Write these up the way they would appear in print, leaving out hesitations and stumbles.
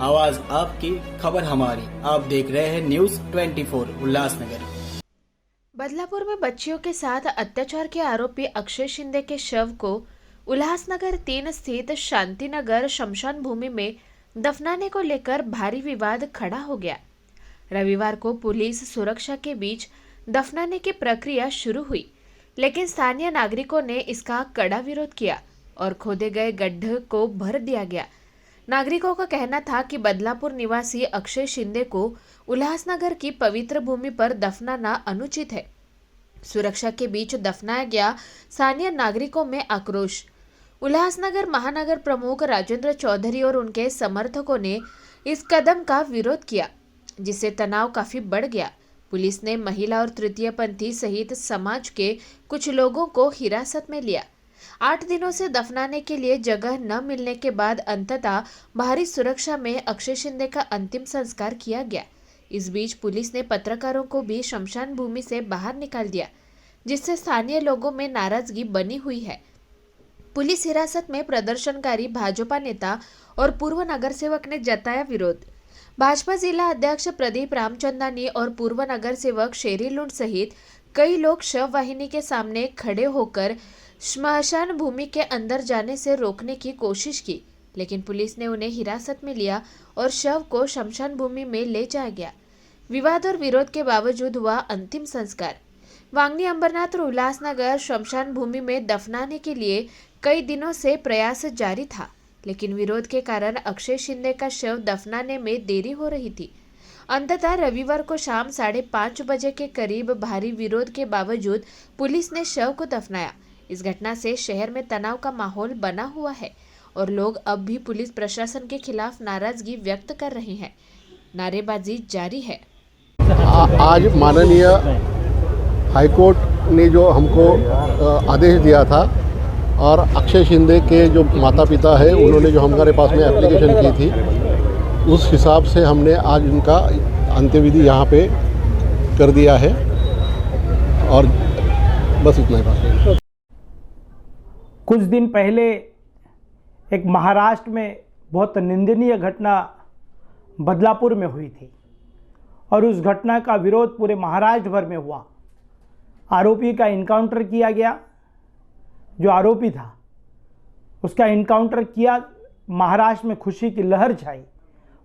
आवाज आपकी, खबर हमारी। आप देख रहे हैं न्यूज 24 उल्लासनगर। बदलापुर में बच्चियों के साथ अत्याचार के आरोपी अक्षय शिंदे के शव को उल्लासनगर 3 स्थित शांतिनगर शमशान भूमि में दफनाने को लेकर भारी विवाद खड़ा हो गया। रविवार को पुलिस सुरक्षा के बीच दफनाने की प्रक्रिया शुरू हुई, लेकिन स्थानीय नागरिकों ने इसका कड़ा विरोध किया और खोदे गए गड्ढे को भर दिया गया। नागरिकों का कहना था कि बदलापुर निवासी अक्षय शिंदे को उल्लासनगर की पवित्र भूमि पर दफनाना अनुचित है। सुरक्षा के बीच दफनाया गया। स्थानीय नागरिकों में आक्रोश। उल्लासनगर महानगर प्रमुख राजेंद्र चौधरी और उनके समर्थकों ने इस कदम का विरोध किया, जिससे तनाव काफी बढ़ गया। पुलिस ने महिला और तृतीय पंथी सहित समाज के कुछ लोगों को हिरासत में लिया। 8 दिनों से दफनाने के लिए जगह न मिलने के बाद अंततः भारी सुरक्षा में अक्षय शिंदे का अंतिम संस्कार किया गया। इस बीच पुलिस ने पत्रकारों को भी शमशान भूमि से बाहर निकाल दिया, जिससे स्थानीय लोगों में नाराजगी बनी हुई है। पुलिस हिरासत में प्रदर्शनकारी भाजपा नेता और पूर्व नगर सेवक ने जताया विरोध। भाजपा जिला अध्यक्ष प्रदीप रामचंदानी और पूर्व नगर सेवक शेरी लुंड सहित कई लोग शव वाहिनी के सामने खड़े होकर श्मशान भूमि के अंदर जाने से रोकने की कोशिश की, लेकिन पुलिस ने उन्हें हिरासत में लिया और शव को शमशान भूमि में ले जाया गया। विवाद और विरोध के बावजूद हुआ अंतिम संस्कार। वांगनी अंबरनाथ और उल्लासनगर शमशान भूमि में दफनाने के लिए कई दिनों से प्रयास जारी था, लेकिन विरोध के कारण अक्षय शिंदे का शव दफनाने में देरी हो रही थी। अंततः रविवार को शाम 5:30 बजे के करीब भारी विरोध के बावजूद पुलिस ने शव को दफनाया। इस घटना से शहर में तनाव का माहौल बना हुआ है और लोग अब भी पुलिस प्रशासन के खिलाफ नाराजगी व्यक्त कर रहे हैं। नारेबाजी जारी है। आज माननीय हाईकोर्ट ने जो हमको आदेश दिया था और अक्षय शिंदे के जो माता पिता है उन्होंने जो हमारे पास में एप्लीकेशन की थी, उस हिसाब से हमने आज उनका अंत्यविधि यहाँ पे कर दिया है और बस इतना ही बात। कुछ दिन पहले एक महाराष्ट्र में बहुत निंदनीय घटना बदलापुर में हुई थी और उस घटना का विरोध पूरे महाराष्ट्र भर में हुआ। आरोपी का इनकाउंटर किया गया। जो आरोपी था उसका इनकाउंटर किया। महाराष्ट्र में खुशी की लहर छाई।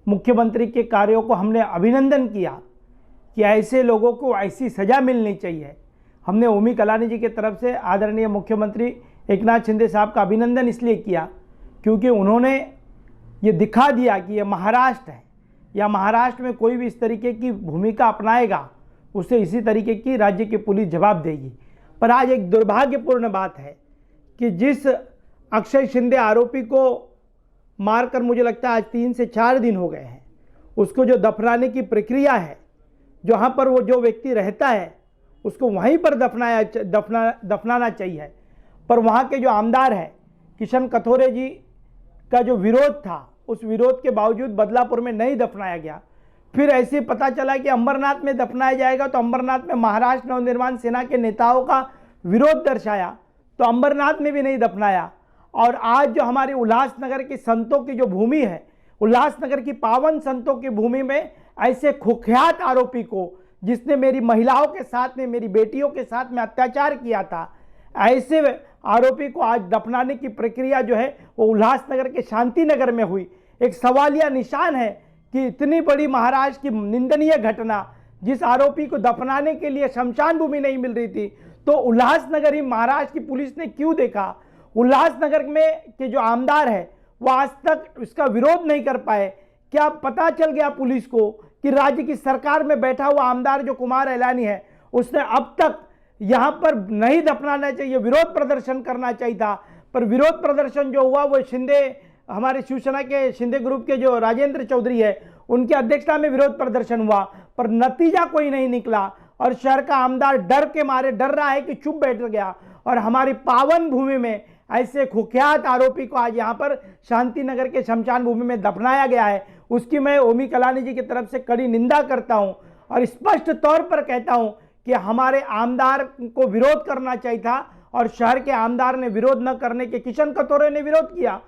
मुख्यमंत्री के कार्यों को हमने अभिनंदन किया कि ऐसे लोगों को ऐसी सज़ा मिलनी चाहिए। हमने ओमी कलानी जी की तरफ से आदरणीय मुख्यमंत्री एकनाथ शिंदे साहब का अभिनंदन इसलिए किया क्योंकि उन्होंने ये दिखा दिया कि ये महाराष्ट्र है, या महाराष्ट्र में कोई भी इस तरीके की भूमिका अपनाएगा उसे इसी तरीके की राज्य की पुलिस जवाब देगी। पर आज एक दुर्भाग्यपूर्ण बात है कि जिस अक्षय शिंदे आरोपी को मारकर मुझे लगता है आज 3 से 4 दिन हो गए हैं, उसको जो दफनाने की प्रक्रिया है, जहाँ पर वो जो व्यक्ति रहता है उसको वहीं पर दफनाना चाहिए। पर वहाँ के जो आमदार हैं किशन कथोरे जी का जो विरोध था, उस विरोध के बावजूद बदलापुर में नहीं दफनाया गया। फिर ऐसे पता चला कि अंबरनाथ में दफनाया जाएगा, तो अंबरनाथ में महाराष्ट्र नवनिर्माण सेना के नेताओं का विरोध दर्शाया, तो अंबरनाथ में भी नहीं दफनाया। और आज जो हमारे उल्लासनगर की संतों की जो भूमि है, उल्लासनगर की पावन संतों की भूमि में ऐसे कुख्यात आरोपी को, जिसने मेरी महिलाओं के साथ में, मेरी बेटियों के साथ में अत्याचार किया था, ऐसे आरोपी को आज दफनाने की प्रक्रिया जो है वो उल्लासनगर के शांतिनगर में हुई। एक सवालिया निशान है कि इतनी बड़ी महाराष्ट्र की निंदनीय घटना, जिस आरोपी को दफनाने के लिए शमशान भूमि नहीं मिल रही थी, तो उल्लासनगर ही महाराष्ट्र की पुलिस ने क्यों देखा? उल्लासनगर में के जो आमदार है वो आज तक इसका विरोध नहीं कर पाए। क्या पता चल गया पुलिस को कि राज्य की सरकार में बैठा हुआ आमदार जो कुमार एलानी है, उसने अब तक यहाँ पर नहीं दफनाना चाहिए, विरोध प्रदर्शन करना चाहिए था। पर विरोध प्रदर्शन जो हुआ वो शिंदे, हमारे शिवसेना के शिंदे ग्रुप के जो राजेंद्र चौधरी है उनकी अध्यक्षता में विरोध प्रदर्शन हुआ, पर नतीजा कोई नहीं निकला और शहर का आमदार डर के मारे डर रहा है कि चुप बैठ गया। और हमारी पावन भूमि में ऐसे कुख्यात आरोपी को आज यहाँ पर शांतिनगर के शमशान भूमि में दफनाया गया है, उसकी मैं ओमी कलानी जी की तरफ से कड़ी निंदा करता हूँ और स्पष्ट तौर पर कहता हूँ कि हमारे आमदार को विरोध करना चाहिए था और शहर के आमदार ने विरोध न करने के, किशन कथोरे ने विरोध किया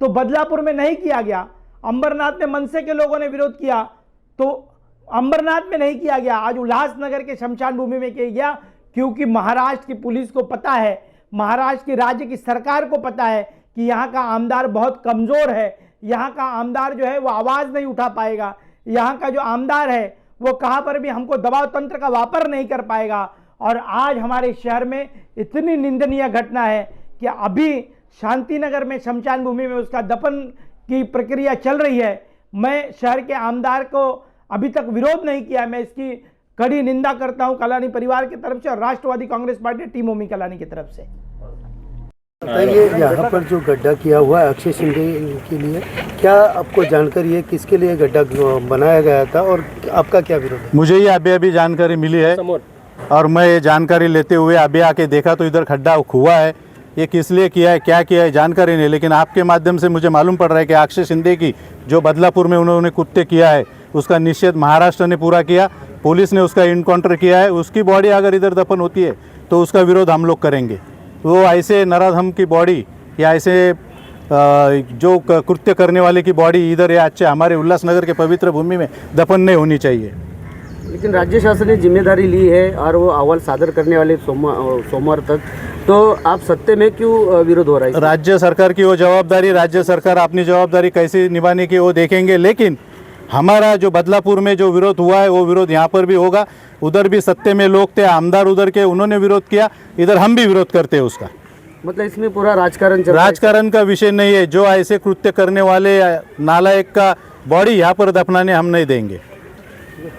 तो बदलापुर में नहीं किया गया। अंबरनाथ में मनसे के लोगों ने विरोध किया तो अंबरनाथ में नहीं किया गया, आज उल्लासनगर के शमशान भूमि में किया गया, क्योंकि महाराष्ट्र की पुलिस को पता है, महाराष्ट्र की राज्य की सरकार को पता है कि यहाँ का आमदार बहुत कमज़ोर है, यहाँ का आमदार जो है वो आवाज़ नहीं उठा पाएगा, यहाँ का जो आमदार है वो कहाँ पर भी हमको दबाव तंत्र का वापर नहीं कर पाएगा। और आज हमारे शहर में इतनी निंदनीय घटना है कि अभी शांतिनगर में शमशान भूमि में उसका दफन की प्रक्रिया चल रही है। मैं शहर के आमदार को अभी तक विरोध नहीं किया, मैं इसकी कड़ी निंदा करता हूं कलानी परिवार की तरफ से और राष्ट्रवादी कांग्रेस पार्टी टीम ओमी कलानी की तरफ से। बताइए, यहाँ पर जो गड्ढा किया हुआ है अक्षय शिंदे के लिए, क्या आपको जानकारी है किसके लिए गड्ढा बनाया गया था और आपका क्या विरोध है? मुझे ये अभी जानकारी मिली है और मैं ये जानकारी लेते हुए अभी आके देखा तो इधर खड्डा हुआ है। ये किस लिए किया है, क्या किया है, जानकारी नहीं, लेकिन आपके माध्यम से मुझे मालूम पड़ रहा है कि अक्षय शिंदे की जो बदलापुर में उन्होंने कुत्ते किया है उसका निषेध महाराष्ट्र ने पूरा किया, पुलिस ने उसका इनकाउंटर किया है। उसकी बॉडी अगर इधर दफन होती है तो उसका विरोध हम लोग करेंगे। वो ऐसे नराधम की बॉडी या ऐसे जो कृत्य करने वाले की बॉडी इधर या अच्छे हमारे उल्लासनगर के पवित्र भूमि में दफन नहीं होनी चाहिए। लेकिन राज्य शासन ने जिम्मेदारी ली है और वो अहवाल सादर करने वाले सोमवार तक, तो आप सत्य में क्यों विरोध हो रहा है? राज्य सरकार की वो जवाबदारी, राज्य सरकार अपनी जवाबदारी कैसे निभाने की वो देखेंगे, लेकिन हमारा जो बदलापुर में जो विरोध हुआ है वो विरोध यहाँ पर भी होगा। उधर भी सत्य में लोग थे, आमदार उधर के, उन्होंने विरोध किया, इधर हम भी विरोध करते हैं उसका। मतलब इसमें पूरा राजकारण चल रहा है? राजकारण का विषय नहीं है, जो ऐसे कृत्य करने वाले नालायक का बॉडी यहाँ पर दफनाने हम नहीं देंगे।